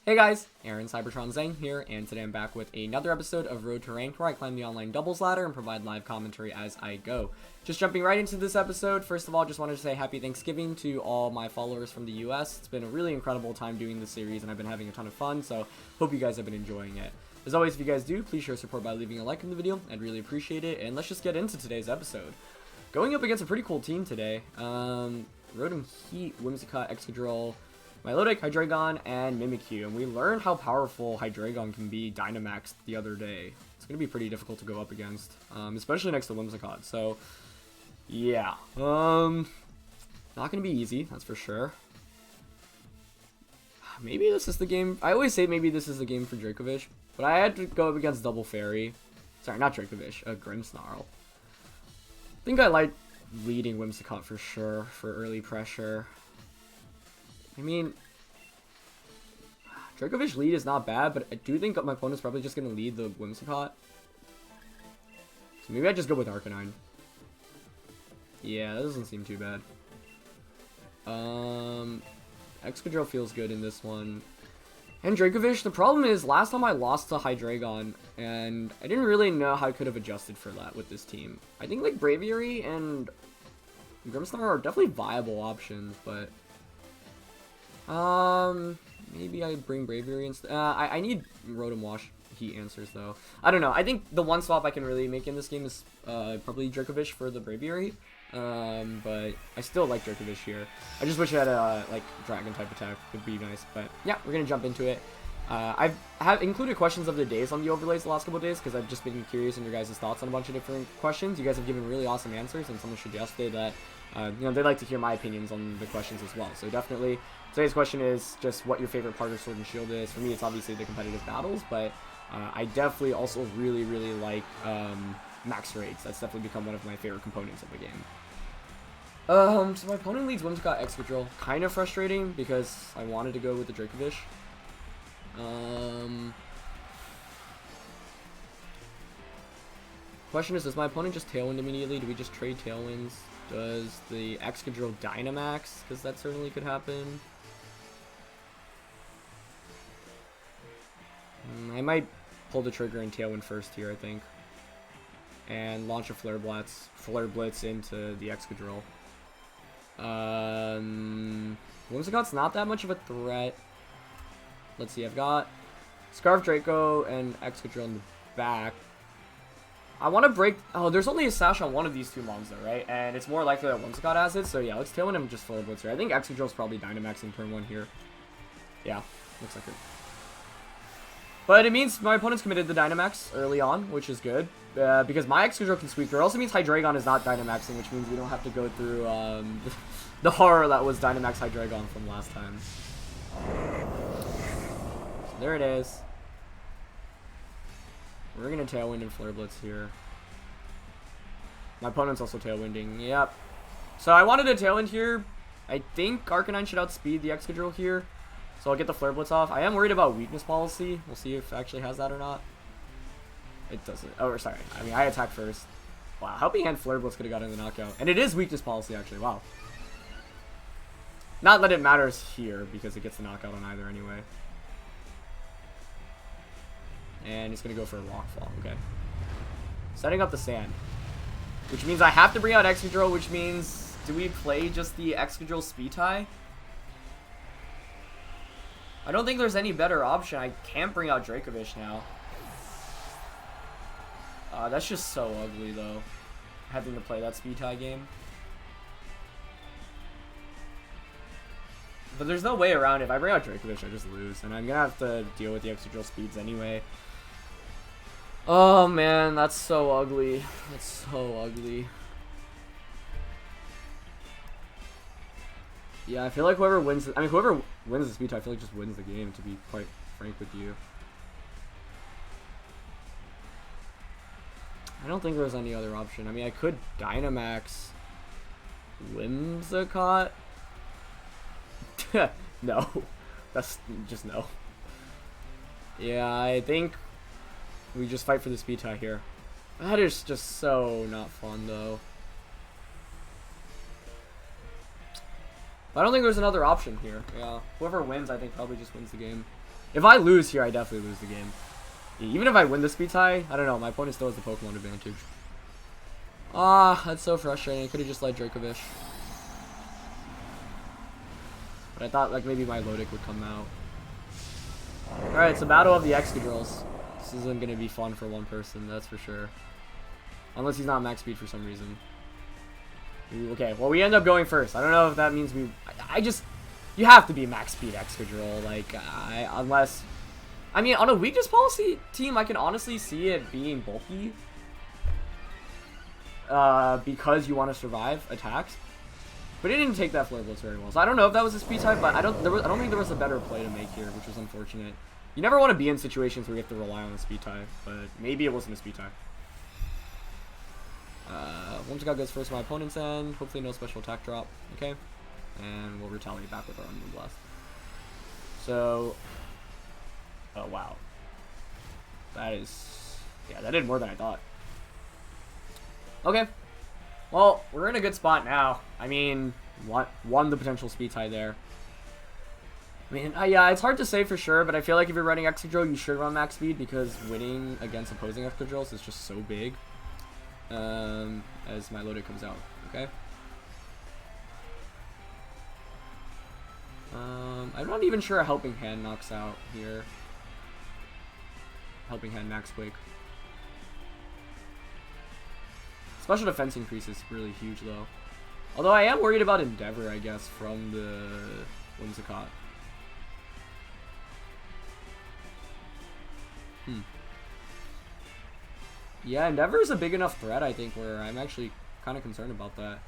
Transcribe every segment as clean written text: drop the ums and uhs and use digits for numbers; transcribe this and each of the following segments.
Hey guys, Aaron Cybertron Zeng here, and today I'm back with another episode of Road to Ranked, where I climb the online doubles ladder and provide live commentary as I go. Just jumping right into this episode, first of all, just wanted to say happy Thanksgiving to all my followers from the US. It's been a really incredible time doing this series, and I've been having a ton of fun, so hope you guys have been enjoying it. As always, if you guys do, please show support by leaving a like in the video. I'd really appreciate it, and let's just get into today's episode. Going up against a pretty cool team today. Rotom Heat, Whimsicott, Excadrill, Milotic, Hydreigon, and Mimikyu, and we learned how powerful Hydreigon can be Dynamaxed the other day. It's going to be pretty difficult to go up against, especially next to Whimsicott, so yeah. Not going to be easy, that's for sure. Maybe this is the game. I always say maybe this is the game for Dracovish, but I had to go up against Double Fairy. Sorry, not Dracovish, Grimmsnarl. I think I like leading Whimsicott for sure for early pressure. I mean, Dracovish lead is not bad, but I do think my opponent's probably just going to lead the Whimsicott. So maybe I just go with Arcanine. Yeah, that doesn't seem too bad. Excadrill feels good in this one. And Dracovish, the problem is, last time I lost to Hydreigon, and I didn't really know how I could have adjusted for that with this team. I think, like, Braviary and Grimmsnarl are definitely viable options, but maybe I bring Braviary instead. I need Rotom Wash Heat answers, though. I don't know. I think the one swap I can really make in this game is probably Dracovish for the Braviary. But I still like Dracovish here. I just wish I had a, like, Dragon-type attack. Would be nice. But, yeah, we're gonna jump into it. I have included questions of the days on the overlays the last couple of days, because I've just been curious in your guys' thoughts on a bunch of different questions. You guys have given really awesome answers, and someone suggested that, you know, they'd like to hear my opinions on the questions as well. So definitely, today's question is just what your favorite part of Sword and Shield is. For me, it's obviously the competitive battles, but I definitely also really like max raids. That's definitely become one of my favorite components of the game. So my opponent leads Whimsicott, Excadrill. Kind of frustrating because I wanted to go with the Dracovish. Question is, does my opponent just Tailwind immediately? Do we just trade Tailwinds? Does the Excadrill Dynamax? Because that certainly could happen. I might pull the trigger and Tailwind first here, I think. And launch a Flare Blitz into the Excadrill. Whimsicott's not that much of a threat. Let's see, I've got Scarf Draco and Excadrill in the back. I want to break. Oh, there's only a sash on one of these two mons, though, right? And it's more likely that Whimsicott has it. So yeah, let's Tailwind him just Flare Blitzer. I think Excadrill's probably Dynamaxing turn 1 here. Yeah, looks like it. But it means my opponent's committed the Dynamax early on, which is good. Because my Excadrill can Squeak. It also means Hydreigon is not Dynamaxing, which means we don't have to go through the horror that was Dynamax Hydreigon from last time. So there it is. We're going to Tailwind and Flare Blitz here. My opponent's also Tailwinding. Yep. So I wanted a Tailwind here. I think Arcanine should outspeed the Excadrill here. So I'll get the Flare Blitz off. I am worried about weakness policy. We'll see if it actually has that or not. It doesn't. Oh, sorry. I mean, I attack first. Wow. Helping Hand Flare Blitz could have gotten the knockout. And it is weakness policy, actually. Wow. Not that it matters here, because it gets the knockout on either anyway. And he's going to go for a Rock Fall. Okay. Setting up the sand. Which means I have to bring out Excadrill, which means, do we play just the Excadrill Speed Tie? I don't think there's any better option. I can't bring out Dracovish now. That's just so ugly, though. Having to play that Speed Tie game. But there's no way around it. If I bring out Dracovish, I just lose. And I'm going to have to deal with the Excadrill speeds anyway. Oh, man. That's so ugly. That's so ugly. Yeah, I feel like whoever wins... I mean, whoever wins the speed tie, I feel like just wins the game, to be quite frank with you. I don't think there's any other option. I mean, I could Dynamax Whimsicott. No. That's just no. Yeah, I think we just fight for the speed tie here. That is just so not fun, though. But I don't think there's another option here. Yeah, whoever wins, I think, probably just wins the game. If I lose here, I definitely lose the game. Even if I win the speed tie, I don't know. My opponent still has the Pokemon advantage. Ah, that's so frustrating. I could have just let Dracovish. But I thought like maybe my Lodic would come out. Alright, it's a battle of the Excadrills. This isn't going to be fun for one person, that's for sure. Unless he's not max speed for some reason. Ooh, okay, well we end up going first. I don't know if that means we... I just... You have to be max speed Excadrill, like, unless... I mean, on a weakness policy team, I can honestly see it being bulky. Because you want to survive attacks. But it didn't take that Flare Blitz very well. So I don't know if that was a speed type, but I don't think there was a better play to make here, which was unfortunate. You never want to be in situations where you have to rely on a speed type, but maybe it wasn't a speed type. Whimsicott goes first to my opponent's end. Hopefully no special attack drop. Okay. And we'll retaliate back with our Moon Blast. So... Oh, wow. That is... Yeah, that did more than I thought. Okay. Well, we're in a good spot now. I mean, won the potential speed tie there. I mean, yeah, it's hard to say for sure, but I feel like if you're running Excadrill, you should run max speed because winning against opposing Excadrills is just so big. As my Lodic comes out, okay? I'm not even sure a Helping Hand knocks out here. Helping Hand max quick. Special defense increase is really huge though. Although I am worried about Endeavor, I guess, from the Whimsicott. Yeah, Endeavor is a big enough threat, I think, where I'm actually kind of concerned about that.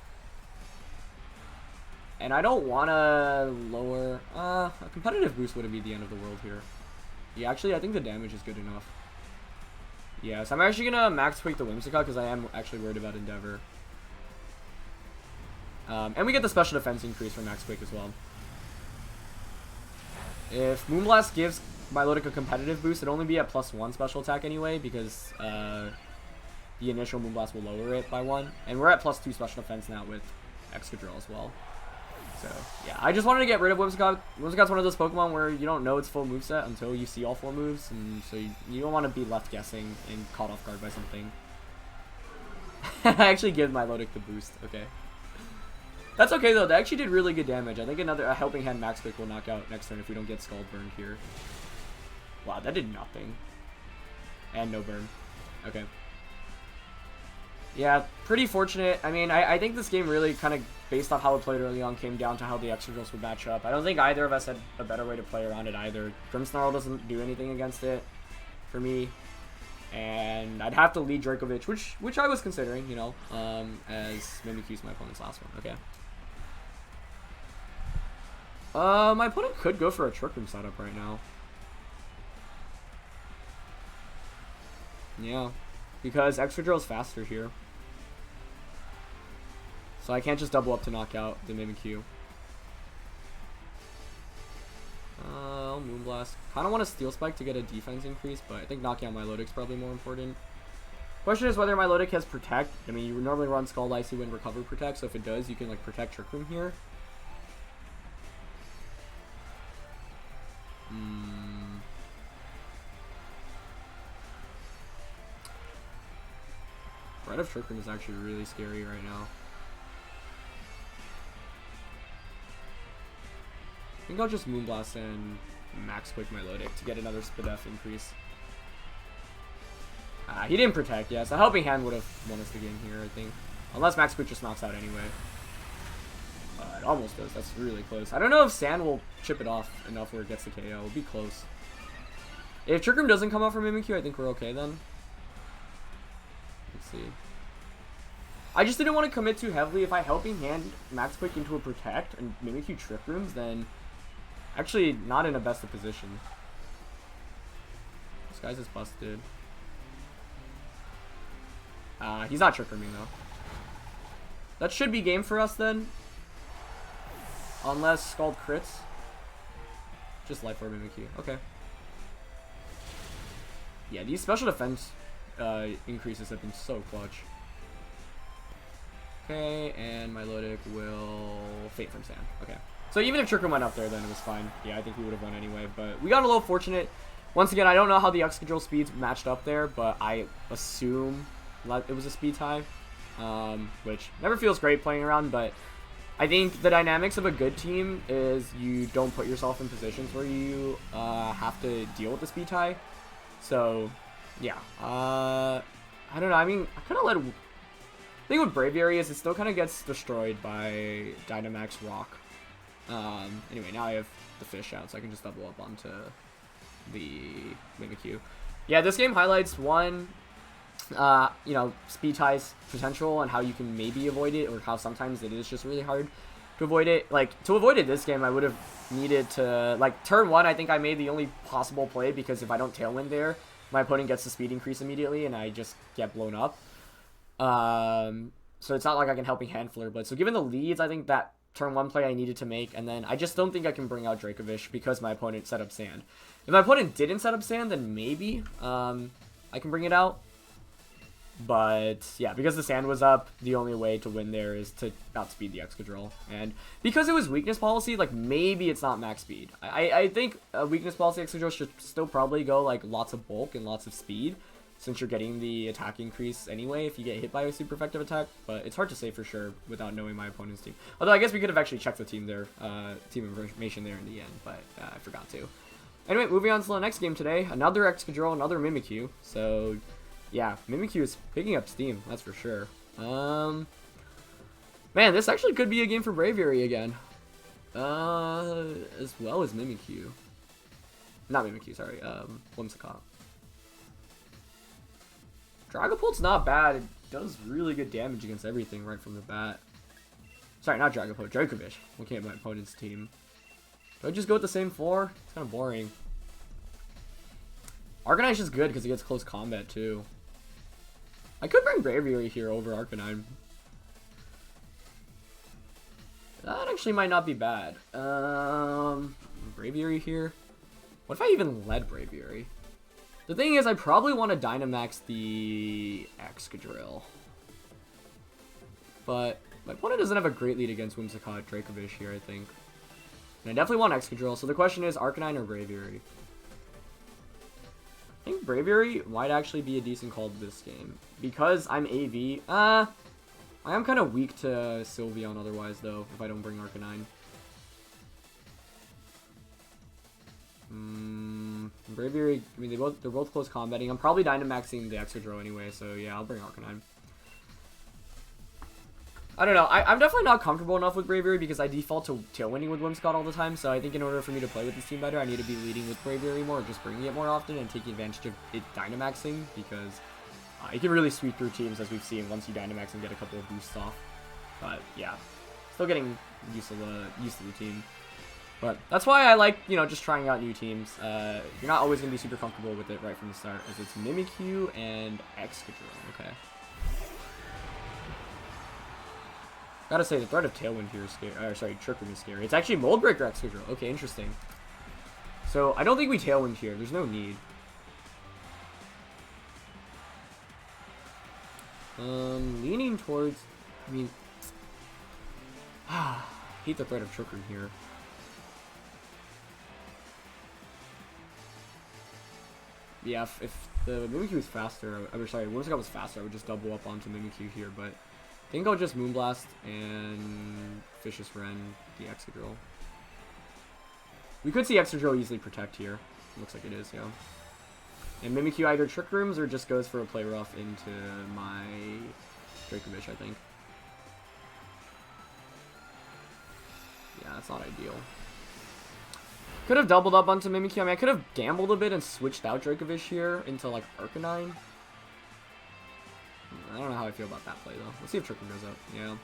And I don't want to lower... a competitive boost wouldn't be the end of the world here. Yeah, actually, I think the damage is good enough. Yeah, so I'm actually going to max tweak the Whimsicott because I am actually worried about Endeavor. And we get the special defense increase from max tweak as well. If Moonblast gives Milotic a competitive boost, it'd only be at +1 special attack anyway because the initial Moonblast will lower it by 1. And we're at +2 special defense now with Excadrill as well. So, yeah, I just wanted to get rid of Whimsicott. Whimsicott's one of those Pokemon where you don't know its full moveset until you see all 4 moves, and so you don't want to be left guessing and caught off guard by something. I actually give my Milotic the boost, okay. That's okay though, that actually did really good damage. I think a Helping Hand max quick will knock out next turn if we don't get Scald burned here. Wow, that did nothing. And no burn. Okay. Yeah, pretty fortunate. I mean, I think this game really kind of, based off how it played early on, came down to how the Excadrills would match up. I don't think either of us had a better way to play around it either. Grimmsnarl doesn't do anything against it for me. And I'd have to lead Dracovish, which I was considering, you know, as Mimikyu's my opponent's last one. Okay. My opponent could go for a Trick Room setup right now. Yeah, because Excadrill is faster here. So I can't just double up to knock out the Mimikyu. Moonblast. Kind of want to Steel Spike to get a defense increase, but I think knocking out my Lodic's probably more important. Question is whether my Lodic has Protect. I mean, you would normally run Scald Icy when Recover Protect, so if it does, you can like Protect Trick Room here. Threat of Trick Room is actually really scary right now. I think I'll just Moonblast and max quick my Lodic to get another Spadef increase. He didn't Protect, yeah, so Helping Hand would have won us the game here, I think. Unless max quick just knocks out anyway. It almost does, that's really close. I don't know if Sand will chip it off enough where it gets the KO, it'll be close. If Trick Room doesn't come out from Mimikyu, I think we're okay then. Let's see. I just didn't want to commit too heavily. If I Helping Hand max quick into a Protect and Mimikyu Trick Rooms, then actually not in a best of position. This guy's just busted. He's not Trick Rooming though. That should be game for us then. Unless Scald crits. Just Life Orb Mimikyu. Okay. Yeah, these special defense increases have been so clutch. Okay, and my Lodic will Fate from Sand. Okay. So even if Trick Room went up there, then it was fine. Yeah, I think we would have won anyway. But we got a little fortunate. Once again, I don't know how the Excadrill speeds matched up there, but I assume it was a speed tie, which never feels great playing around. But I think the dynamics of a good team is you don't put yourself in positions where you have to deal with the speed tie. So, yeah. I don't know. I mean, I kind of let... The thing with Braviary is it still kind of gets destroyed by Dynamax Rock. Anyway, now I have the fish out, so I can just double up onto the Mimikyu. Yeah, this game highlights one, you know, speed ties potential and how you can maybe avoid it, or how sometimes it is just really hard to avoid it. Like, to avoid it this game, I would have needed to, like, turn 1, I think I made the only possible play, because if I don't Tailwind there, my opponent gets the speed increase immediately, and I just get blown up. So it's not like I can Helping Hand Flare, but so given the leads, I think that turn 1 play I needed to make, and then I just don't think I can bring out Dracovish because my opponent set up Sand. If my opponent didn't set up Sand, then maybe I can bring it out. But yeah, because the Sand was up, the only way to win there is to outspeed the Excadrill. And because it was weakness policy, like, maybe it's not max speed. I think a weakness policy Excadrill should still probably go like lots of bulk and lots of speed, since you're getting the attack increase anyway if you get hit by a super effective attack. But it's hard to say for sure without knowing my opponent's team. Although I guess we could have actually checked the team there, team information there in the end, but I forgot to. Anyway, moving on to the next game today. Another Excadrill, another Mimikyu. So yeah, Mimikyu is picking up steam, that's for sure. Man, this actually could be a game for Braviary again. As well as Mimikyu. Not Mimikyu, sorry. Whimsicott. Dragapult's not bad. It does really good damage against everything right from the bat. Sorry, not Dragapult, Dracovish. Looking at my opponent's team. Do I just go with the same 4? It's kind of boring. Arcanine's just good because it gets close combat too. I could bring Braviary here over Arcanine. That actually might not be bad. Braviary here. What if I even led Braviary? The thing is, I probably want to Dynamax the Excadrill. But my opponent doesn't have a great lead against Whimsicott Dracovish here, I think. And I definitely want Excadrill, so the question is Arcanine or Braviary? I think Braviary might actually be a decent call to this game. Because I'm AV, I am kind of weak to Sylveon otherwise, though, if I don't bring Arcanine. Braviary, I mean, they're both close combating. I'm probably Dynamaxing the Excadrill anyway, so yeah, I'll bring Arcanine. I don't know. I'm definitely not comfortable enough with Braviary because I default to Tailwinding with Whimsicott all the time, so I think in order for me to play with this team better, I need to be leading with Braviary more, or just bringing it more often and taking advantage of it Dynamaxing, because it can really sweep through teams, as we've seen, once you Dynamax and get a couple of boosts off. But yeah, still getting used to the team. But that's why I like, you know, just trying out new teams. You're not always going to be super comfortable with it right from the start, as it's Mimikyu and Excadrill. Okay. Gotta say, the threat of Tailwind here is scary. Sorry, Trick Room is scary. It's actually Mold Breaker Excadrill. Okay, interesting. So, I don't think we Tailwind here. There's no need. Leaning towards... I mean... hate the threat of Trick Room here. Yeah, if the Mimikyu was faster, sorry, Whimsicott was faster, I would just double up onto Mimikyu here, but I think I'll just Moonblast and Vicious Ren the Excadrill. We could see Excadrill easily protect here. Looks like it is, yeah. And Mimikyu either Trick Rooms or just goes for a Play Rough into my Dracovish, I think. Yeah, that's not ideal. Could have doubled up onto Mimikyu. I mean, I could have gambled a bit and switched out Dracovish here into, like, Arcanine. I don't know how I feel about that play, though. Let's see if Trick Room goes up. Yeah.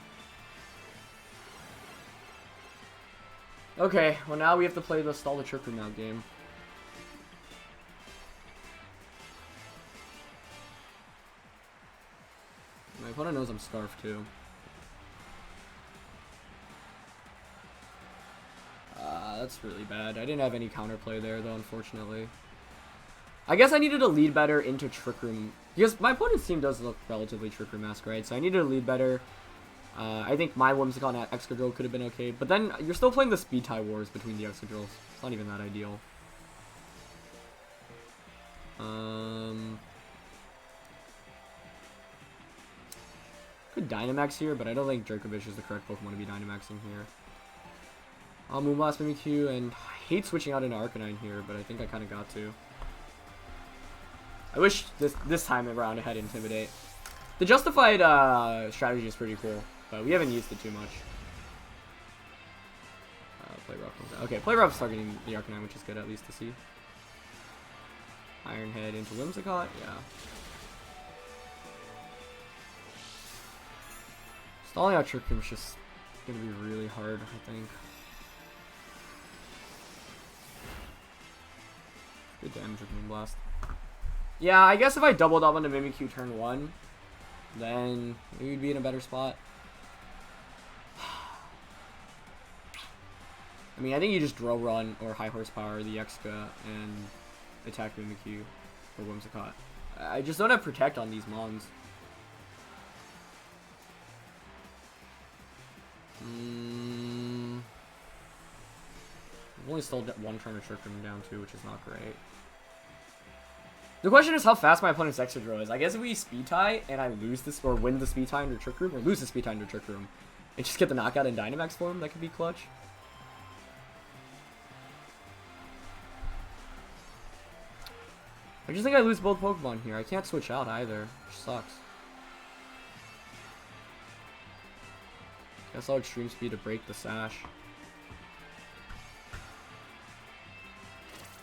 Okay, well, now we have to play the stall the Trick Room out game. My opponent knows I'm Scarf, too. That's really bad. I didn't have any counterplay there, though, unfortunately. I guess I needed to lead better into Trick Room, because my opponent's team does look relatively Trick Room-esque, right? So I needed to lead better I think my Whimsicott and Excadrill could have been okay, but then you're still playing the speed tie wars between the Excadrills. It's not even that ideal. Could Dynamax here, but I don't think Dracovish is the correct Pokemon to be Dynamaxing here. I'll Moonblast Mimikyu, and I hate switching out into Arcanine here, but I think I kind of got to. I wish this time around it had Intimidate. The Justified strategy is pretty cool, but we haven't used it too much. Play Rough. Okay, Play Rough's targeting the Arcanine, which is good at least to see. Iron Head into Whimsicott, yeah. Stalling out Trick Room is just gonna be really hard, I think. Good damage with Moonblast. Yeah, I guess if I doubled up onto Mimikyu turn 1, then we would be in a better spot. I mean, I think you just Drill Run or High Horsepower the Exca and attack Mimikyu or Whimsicott. I just don't have Protect on these Mons. I've only still one turn of Trick Room down too, which is not great. The question is how fast my opponent's Excadrill is. I guess if we speed tie and I lose this or win the speed tie under Trick Room, or lose the speed tie under Trick Room, and just get the knockout in Dynamax form, that could be clutch. I just think I lose both Pokemon here. I can't switch out either, which sucks. Guess I'll Extreme Speed to break the Sash.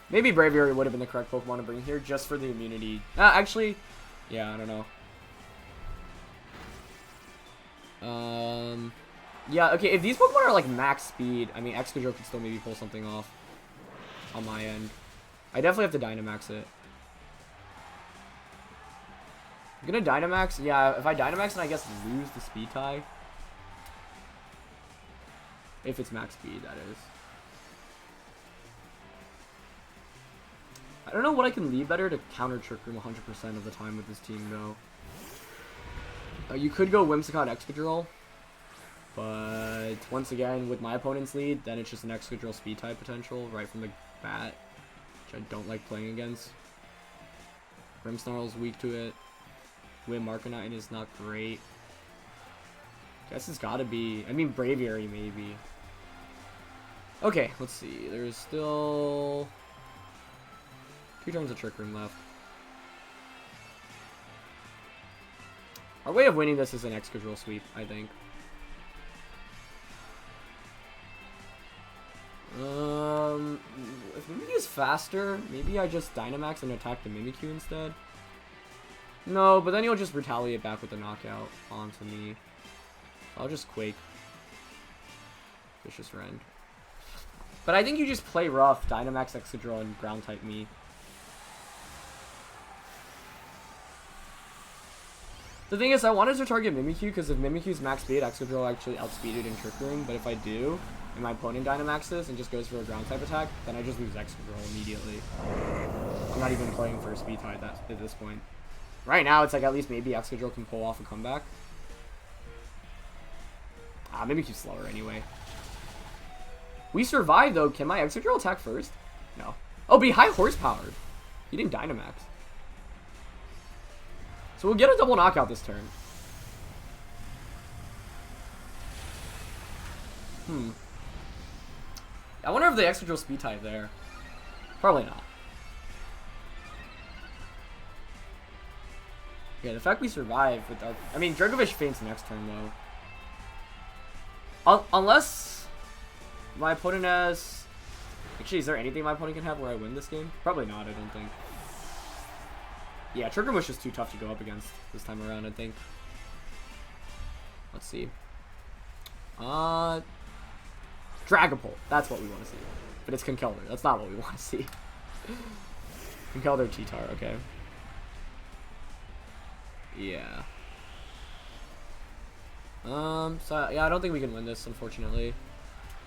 Maybe Braviary would have been the correct Pokemon to bring here just for the immunity. Actually, yeah, I don't know. Yeah, okay, if these Pokemon are like max speed, I mean, Excadrill could still maybe pull something off on my end. I definitely have to Dynamax it. I'm gonna Dynamax, yeah, if I Dynamax and I guess lose the speed tie. If it's max speed, that is. I don't know what I can leave better to counter Trick Room 100% of the time with this team, though. You could go Whimsicott Excadrill, but once again, with my opponent's lead, then it's just an Excadrill speed type potential right from the bat, which I don't like playing against. Grimmsnarl's weak to it. Whim Arcanine is not great. Guess it's gotta be, I mean, Braviary maybe. Okay, let's see. There's still 2 turns of Trick Room left. Our way of winning this is an Excadrill sweep, I think. If Mimikyu is faster, maybe I just Dynamax and attack the Mimikyu instead. No, but then he'll just retaliate back with the knockout onto me. I'll just Quake. Vicious Rend. But I think you just play rough, Dynamax Excadrill, and Ground type me. The thing is, I wanted to target Mimikyu because if Mimikyu's max speed, Excadrill will actually outspeed it in Trick Room. But if I do, and my opponent Dynamaxes and just goes for a Ground type attack, then I just lose Excadrill immediately. I'm not even playing for a speed tie at this point. Right now, it's like at least maybe Excadrill can pull off a comeback. Mimikyu's slower anyway. We survived though. Can my Excadrill attack first? No. Oh, be high horsepowered. He didn't Dynamax. So we'll get a double knockout this turn. I wonder if the Excadrill speed type there. Probably not. Yeah, the fact we survive with our... I mean, Dracovish faints next turn, though. Unless my opponent has... Actually, is there anything my opponent can have where I win this game? Probably not, I don't think. Yeah, Trick Room was just too tough to go up against this time around, I think. Let's see. Dragapult. That's what we want to see. But it's Conkeldurr. That's not what we want to see. Conkeldurr Cheetar, okay. Yeah. So yeah, I don't think we can win this, unfortunately.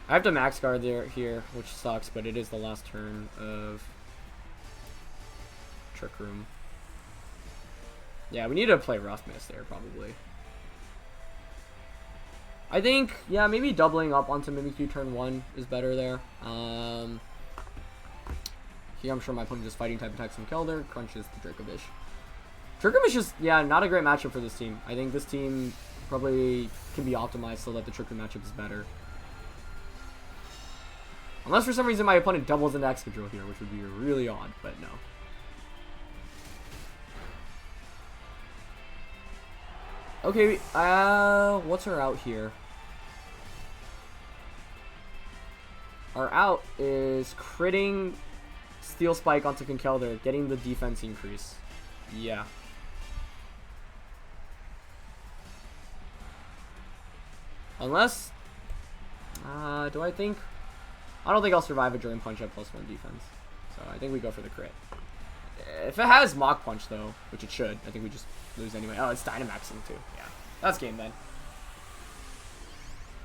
I have to max guard here, which sucks, but it is the last turn of Trick Room. Yeah, we need to play Rough Mist there, probably. I think, yeah, maybe doubling up onto Mimikyu turn 1 is better there. Here I'm sure my opponent just fighting type attacks from Kelder, crunches the Dracovish. Dracovish is, yeah, not a great matchup for this team. I think this team probably can be optimized so that the Trick Room matchup is better. Unless for some reason my opponent doubles into Excadrill here, which would be really odd, but no. Okay, what's our out here? Our out is critting Steel Spike onto Conkeldurr, getting the defense increase. Yeah. Unless, do I think? I don't think I'll survive a Drain Punch at +1 defense. So I think we go for the crit. If it has Mach Punch though, which it should, I think we just lose anyway. Oh, it's Dynamaxing too. Yeah, that's game then.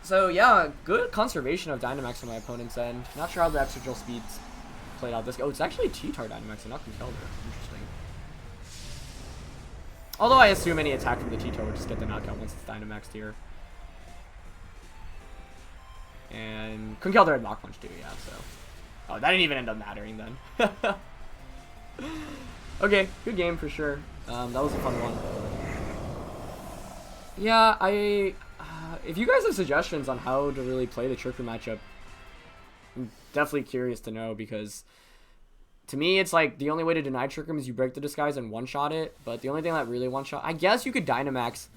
So yeah, good conservation of Dynamax on my opponent's end. Not sure how the Excadrill speeds played out this game. Oh, it's actually T-Tar Dynamax and not Conkeldurr. Interesting. Although I assume any attack from the T-Tar would just get the knockout once it's Dynamaxed here. And Conkeldurr had Mach Punch too, yeah, so. Oh, that didn't even end up mattering then. Okay, good game for sure. That was a fun one. Yeah, if you guys have suggestions on how to really play the Trick Room matchup, I'm definitely curious to know, because to me, it's like the only way to deny Trick Room is you break the disguise and one-shot it, but the only thing that really one-shot, I guess you could Dynamax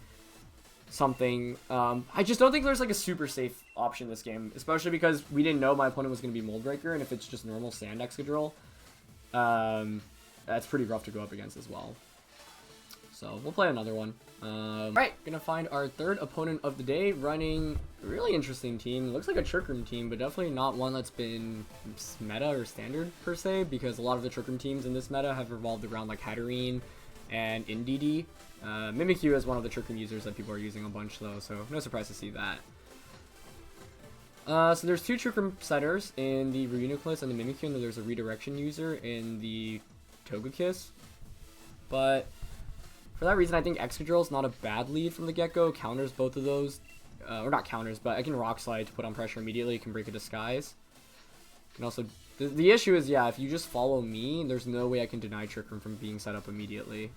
something. I just don't think there's like a super safe option this game, especially because we didn't know my opponent was going to be Mold Breaker, and if it's just normal Sand Excadrill, that's pretty rough to go up against as well. So we'll play another one. Alright, gonna find our third opponent of the day, running a really interesting team. Looks like a Trick Room team, but definitely not one that's been meta or standard per se, because a lot of the Trick Room teams in this meta have revolved around like Hatterene and Indeedee. Mimikyu is one of the Trick Room users that people are using a bunch though, so no surprise to see that. So there's two Trick Room setters in the Reuniclus and the Mimikyu, and then there's a redirection user in the Togekiss. But for that reason, I think Excadrill is not a bad lead from the get-go. Counters both of those. Or not counters, but I can Rock Slide to put on pressure immediately. Can break a Disguise. Can also... The issue is, yeah, if you just follow me, there's no way I can deny Trick Room from being set up immediately.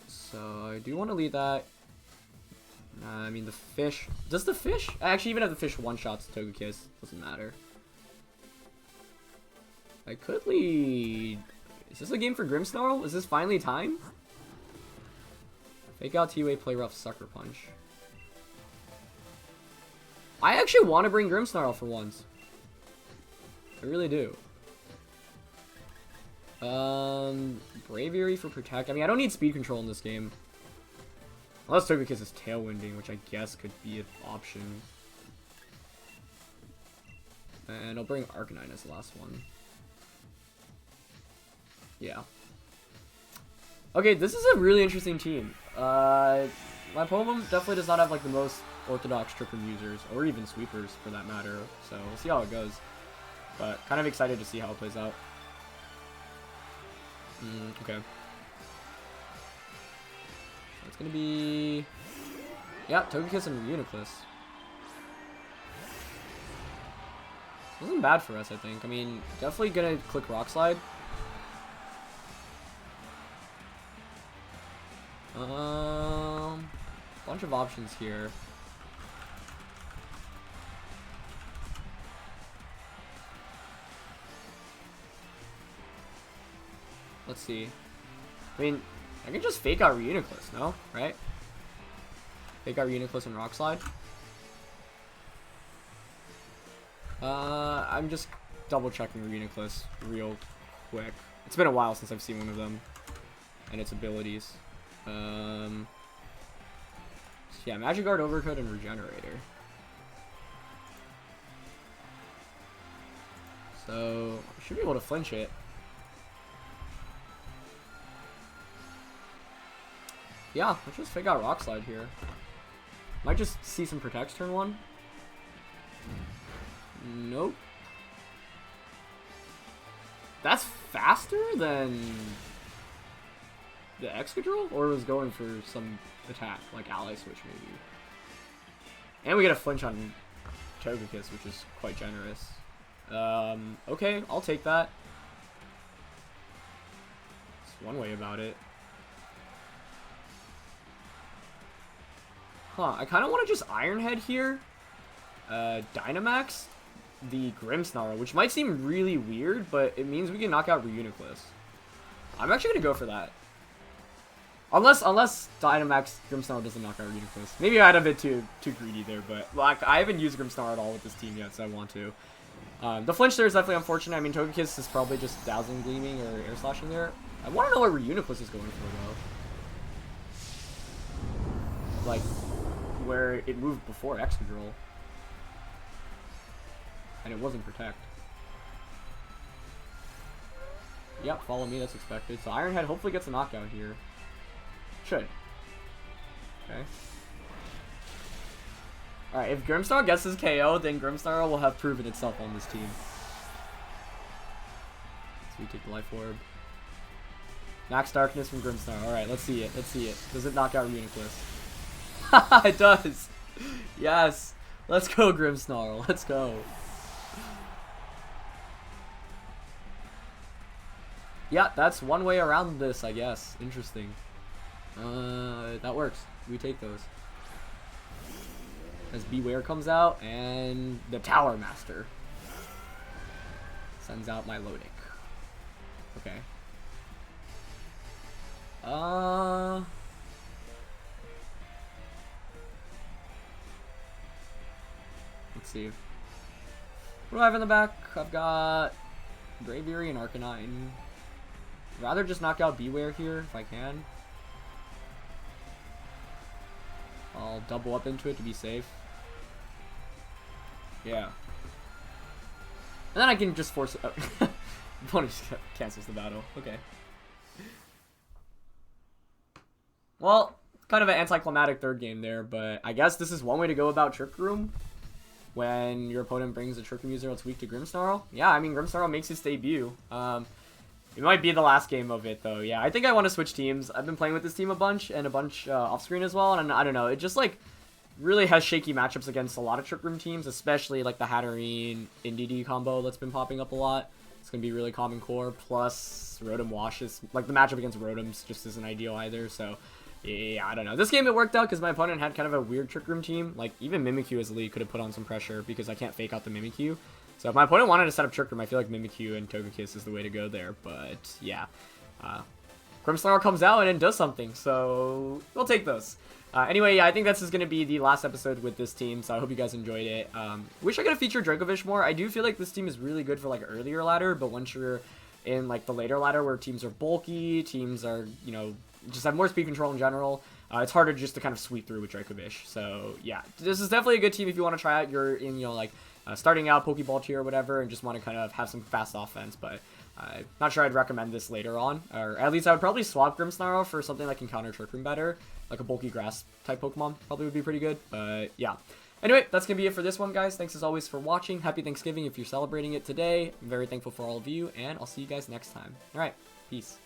So I do want to lead that. I mean, the fish... Does the fish... Actually, even if the fish one-shots Togekiss, doesn't matter. I could lead... Is this a game for Grimmsnarl? Is this finally time? Fake out T-Way, play rough, Sucker Punch. I actually want to bring Grimmsnarl for once. I really do. Braviary for Protect. I mean, I don't need Speed Control in this game. Unless Togekiss is Tailwinding, which I guess could be an option. And I'll bring Arcanine as the last one. Yeah. Okay, this is a really interesting team. My opponent definitely does not have like the most orthodox Trick Room users, or even sweepers for that matter. So we'll see how it goes. But kind of excited to see how it plays out. Okay. So it's gonna be, yeah, Togekiss and Reuniclus. Wasn't bad for us, I think. I mean, definitely gonna click Rock Slide. Bunch of options here. Let's see. I mean, I can just fake out Reuniclus, no? Right? Fake out Reuniclus and Rock Slide. I'm just double checking Reuniclus real quick. It's been a while since I've seen one of them and its abilities. Yeah, Magic Guard, Overcoat, and Regenerator. So, I should be able to flinch it. Yeah, let's just fake out Rock Slide here. Might just see some Protects turn one. Nope. That's faster than... the Excadrill, or was going for some attack, like ally switch maybe. And we get a flinch on Togekiss, which is quite generous. Okay, I'll take that. That's one way about it. Huh, I kind of want to just Iron Head here. Dynamax the Grimmsnarl, which might seem really weird, but it means we can knock out Reuniclus. I'm actually going to go for that. Unless Dynamax Grimmsnarl doesn't knock out Reuniclus. Maybe I'd have been too greedy there, but like, I haven't used Grimmsnarl at all with this team yet, so I want to. The flinch there is definitely unfortunate. I mean, Togekiss is probably just Dazzling Gleaming or Air Slashing there. I want to know what Reuniclus is going for, though. Like, where it moved before Excadrill. And it wasn't Protect. Yep, follow me, that's expected. So Iron Head hopefully gets a knockout here. Should. Okay. Alright, if Grimmsnarl gets his KO, then Grimmsnarl will have proven itself on this team. So we take the Life Orb. Max Darkness from Grimmsnarl. Alright, let's see it. Let's see it. Does it knock out Reuniclus? Haha, it does! Yes! Let's go, Grimmsnarl. Let's go. Yeah, that's one way around this, I guess. Interesting. That works. We take those. As Beware comes out, and the Tower Master sends out my Lodic. Okay. Let's see. What do I have in the back? I've got Braviary and Arcanine. Rather just knock out Beware here if I can. I'll double up into it to be safe. Yeah. And then I can just force it out. Opponent just cancels the battle. Okay. Well, kind of an anticlimactic third game there, but I guess this is one way to go about Trick Room. When your opponent brings a Trick Room user that's weak to Grimmsnarl. Yeah, I mean, Grimmsnarl makes his debut. It might be the last game of it, though. Yeah, I think I want to switch teams. I've been playing with this team a bunch, and a bunch off-screen as well, and I don't know. It just, like, really has shaky matchups against a lot of Trick Room teams, especially, like, the Hatterene NDD combo that's been popping up a lot. It's going to be really Common Core, plus Rotom washes. Like, the matchup against Rotoms just isn't ideal either, so... Yeah, I don't know. This game it worked out because my opponent had kind of a weird Trick Room team. Like, even Mimikyu as a lead could have put on some pressure because I can't fake out the Mimikyu. So if my opponent wanted to set up Trick Room, I feel like Mimikyu and Togekiss is the way to go there. But, yeah. Grimmsnarl comes out and it does something, so we'll take those. Anyway, yeah, I think this is going to be the last episode with this team, so I hope you guys enjoyed it. Wish I could have featured Dracovish more. I do feel like this team is really good for, like, earlier ladder, but once you're in, like, the later ladder where teams are bulky, teams are, you know, just have more speed control in general, it's harder just to kind of sweep through with Dracovish. So, yeah, this is definitely a good team if you want to try out. You're in, you know, like, starting out Pokeball tier or whatever and just want to kind of have some fast offense, but not sure I'd recommend this later on. Or at least I would probably swap Grimmsnarl for something that can counter Trick Room better, like a bulky grass type Pokemon probably would be pretty good, but yeah. Anyway, that's going to be it for this one, guys. Thanks as always for watching. Happy Thanksgiving if you're celebrating it today. I'm very thankful for all of you, and I'll see you guys next time. Alright, peace.